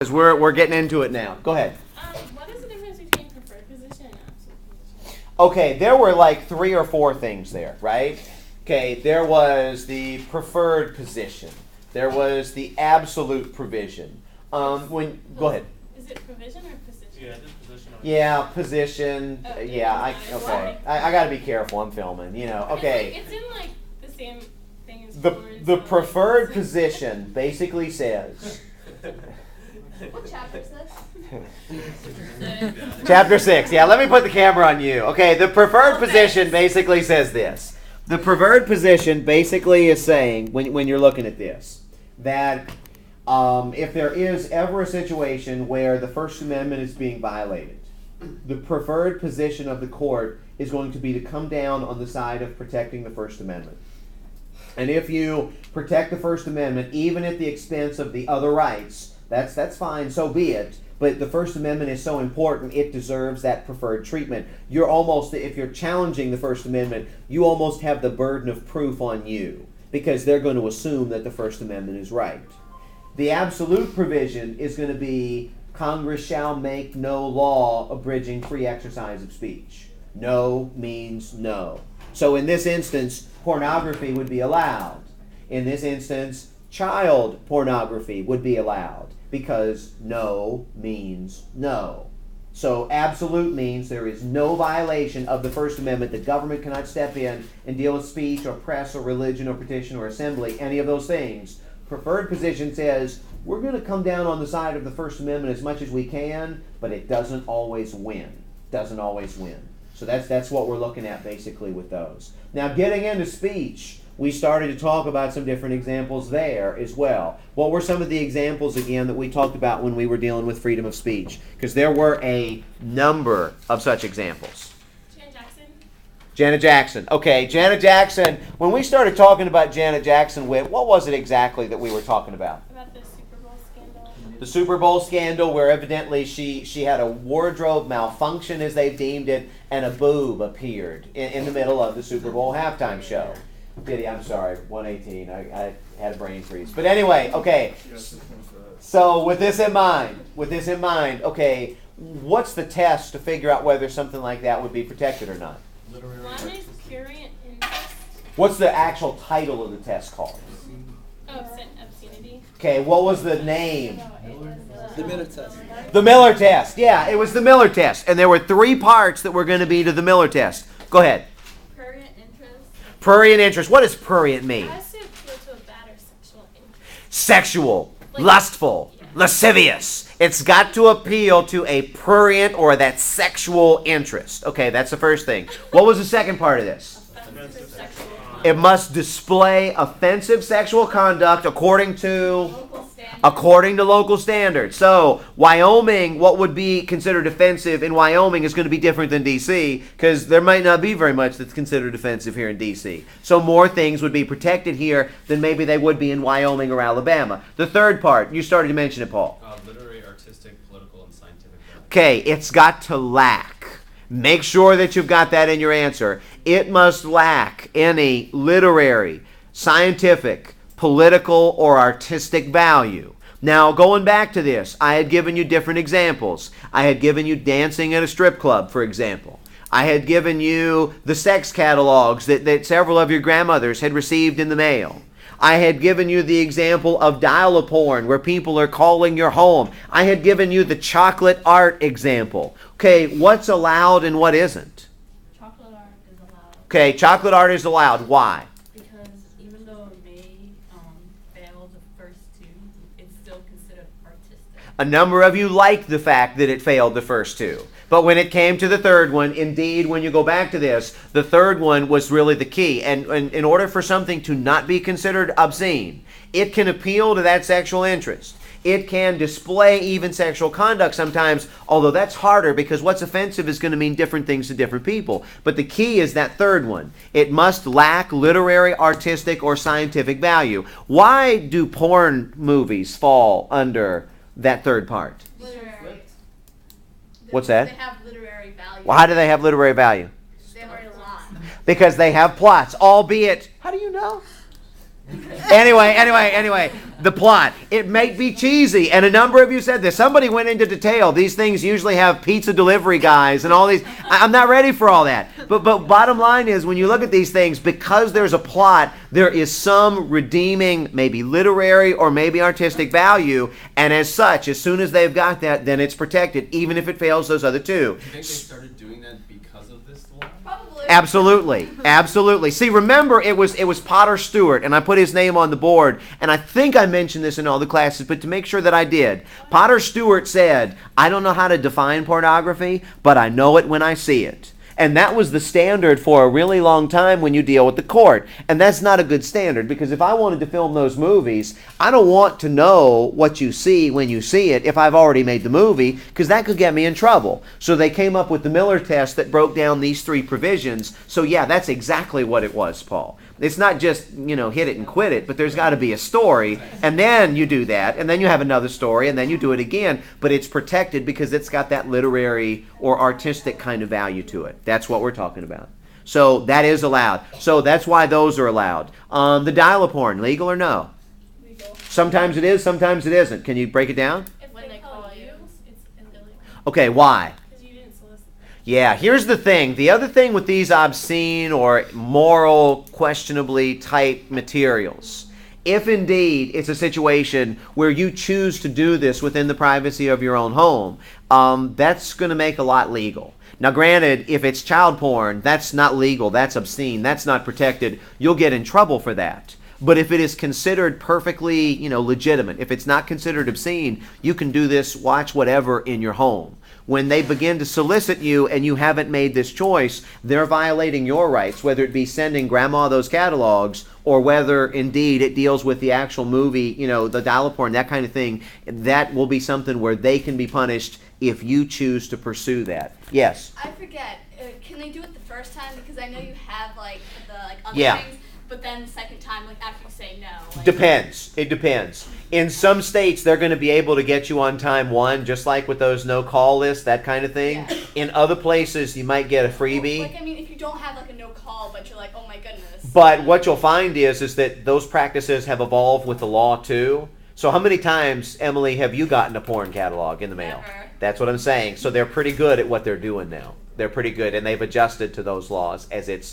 Because we're getting into it now. Go ahead. What is the difference between preferred position and absolute position? Okay, there were like 3 or 4 things there, right? Okay, there was the preferred position. There was the absolute provision. Go ahead. Is it provision or position? Yeah, just position. Yeah, position. Oh, Okay. I got to be careful. I'm filming. Okay. It's in like the same thing as The preferred position basically says. What chapter is this? Chapter 6. Yeah, let me put the camera on you. Okay, the preferred position basically says this. The preferred position basically is saying, when you're looking at this, that if there is ever a situation where the First Amendment is being violated, the preferred position of the court is going to be to come down on the side of protecting the First Amendment. And if you protect the First Amendment, even at the expense of the other rights, that's fine, so be it. But the First Amendment is so important, it deserves that preferred treatment. You're almost, if you're challenging the First Amendment, you almost have the burden of proof on you, because they're going to assume that the First Amendment is right. The absolute provision is going to be, Congress shall make no law abridging free exercise of speech. No means no. So in this instance, pornography would be allowed. In this instance, child pornography would be allowed, because no means no. So absolute means there is no violation of the First Amendment. The government cannot step in and deal with speech or press or religion or petition or assembly, any of those things. Preferred position says we're going to come down on the side of the First Amendment as much as we can, but it doesn't always win. Doesn't always win. So that's what we're looking at basically with those. Now, getting into speech, we started to talk about some different examples there as well. What were some of the examples, again, that we talked about when we were dealing with freedom of speech? Because there were a number of such examples. Janet Jackson. Okay, Janet Jackson. When we started talking about Janet Jackson, what was it exactly that we were talking about? About the Super Bowl scandal. The Super Bowl scandal, where evidently she had a wardrobe malfunction, as they've deemed it, and a boob appeared in the middle of the Super Bowl halftime show. Diddy, I'm sorry, 118. I had a brain freeze. But anyway, okay. So with this in mind, okay, what's the test to figure out whether something like that would be protected or not? One is prurient interest. What's the actual title of the test called? Obscenity. Okay, what was the name? The Miller test. The Miller test. Yeah, it was the Miller test. And there were 3 parts that were going to be to the Miller test. Go ahead. Prurient interest. Prurient interest. What does prurient mean? It has to appeal to a bad or sexual interest. Sexual, Like, lustful, yeah. lascivious. It's got to appeal to a prurient or that sexual interest. Okay, that's the first thing. What was the second part of this? Offensive sexual It must display offensive sexual conduct according to local standards. So, Wyoming, what would be considered offensive in Wyoming is going to be different than D.C. because there might not be very much that's considered offensive here in D.C. So more things would be protected here than maybe they would be in Wyoming or Alabama. The third part, you started to mention it, Paul. Literary, artistic, political, and scientific. Okay, it's got to lack. Make sure that you've got that in your answer. It must lack any literary, scientific, political, or artistic value. Now, going back to this, I had given you different examples. I had given you dancing at a strip club, for example. I had given you the sex catalogs that several of your grandmothers had received in the mail. I had given you the example of dial-a-porn, where people are calling your home. I had given you the chocolate art example. Okay, what's allowed and what isn't? Chocolate art is allowed. Okay, chocolate art is allowed. Why? Because even though it may fail the first 2, it's still considered artistic. A number of you liked the fact that it failed the first 2. But when it came to the third one, indeed, when you go back to this, the third one was really the key. And in order for something to not be considered obscene, it can appeal to that sexual interest. It can display even sexual conduct sometimes, although that's harder because what's offensive is going to mean different things to different people. But the key is that third one. It must lack literary, artistic, or scientific value. Why do porn movies fall under that third part? Literary. What's that? They have literary value. Well, how do they have literary value? They have a lot. Because they have plots, albeit, how do you know? Anyway, the plot. It may be cheesy, and a number of you said this. Somebody went into detail. These things usually have pizza delivery guys and all these. I'm not ready for all that. But bottom line is, when you look at these things, because there's a plot, there is some redeeming, maybe literary or maybe artistic value, and as such, as soon as they've got that, then it's protected, even if it fails those other two. Do you think they started doing that because of this law? Probably. Absolutely. See, remember, it was Potter Stewart, and I put his name on the board, and I think I mentioned this in all the classes, but to make sure that I did, Potter Stewart said, I don't know how to define pornography, but I know it when I see it. And that was the standard for a really long time when you deal with the court. And that's not a good standard, because if I wanted to film those movies, I don't want to know what you see when you see it if I've already made the movie, because that could get me in trouble. So they came up with the Miller test that broke down these three provisions. So yeah, that's exactly what it was, Paul. It's not just, hit it and quit it, but there's got to be a story, and then you do that, and then you have another story, and then you do it again, but it's protected because it's got that literary or artistic kind of value to it. That's what we're talking about. So that is allowed. So that's why those are allowed. The dial-a-porn, legal or no? Legal. Sometimes it is, sometimes it isn't. Can you break it down? If When they call you, it's illegal. Okay, why? Because you didn't solicit them. Yeah, here's the thing. The other thing with these obscene or moral, questionably type materials, if indeed it's a situation where you choose to do this within the privacy of your own home, that's going to make a lot legal. Now, granted, if it's child porn, that's not legal, that's obscene, that's not protected. You'll get in trouble for that. But if it is considered perfectly, legitimate, if it's not considered obscene, you can do this, watch whatever in your home. When they begin to solicit you and you haven't made this choice, they're violating your rights, whether it be sending grandma those catalogs or whether indeed it deals with the actual movie, the dial-a-porn, that kind of thing. That will be something where they can be punished if you choose to pursue that. Yes? I forget. Can they do it the first time? Because I know you have the other Yeah. things, but then the second time, after you say no. Depends. It depends. In some states, they're going to be able to get you on time one, just like with those no-call lists, that kind of thing. Yeah. In other places, you might get a freebie. If you don't have a no call, but you're like, oh my goodness. But what you'll find is that those practices have evolved with the law too. So how many times, Emily, have you gotten a porn catalog in the mail? Never. That's what I'm saying. So they're pretty good at what they're doing now. They're pretty good, and they've adjusted to those laws as it's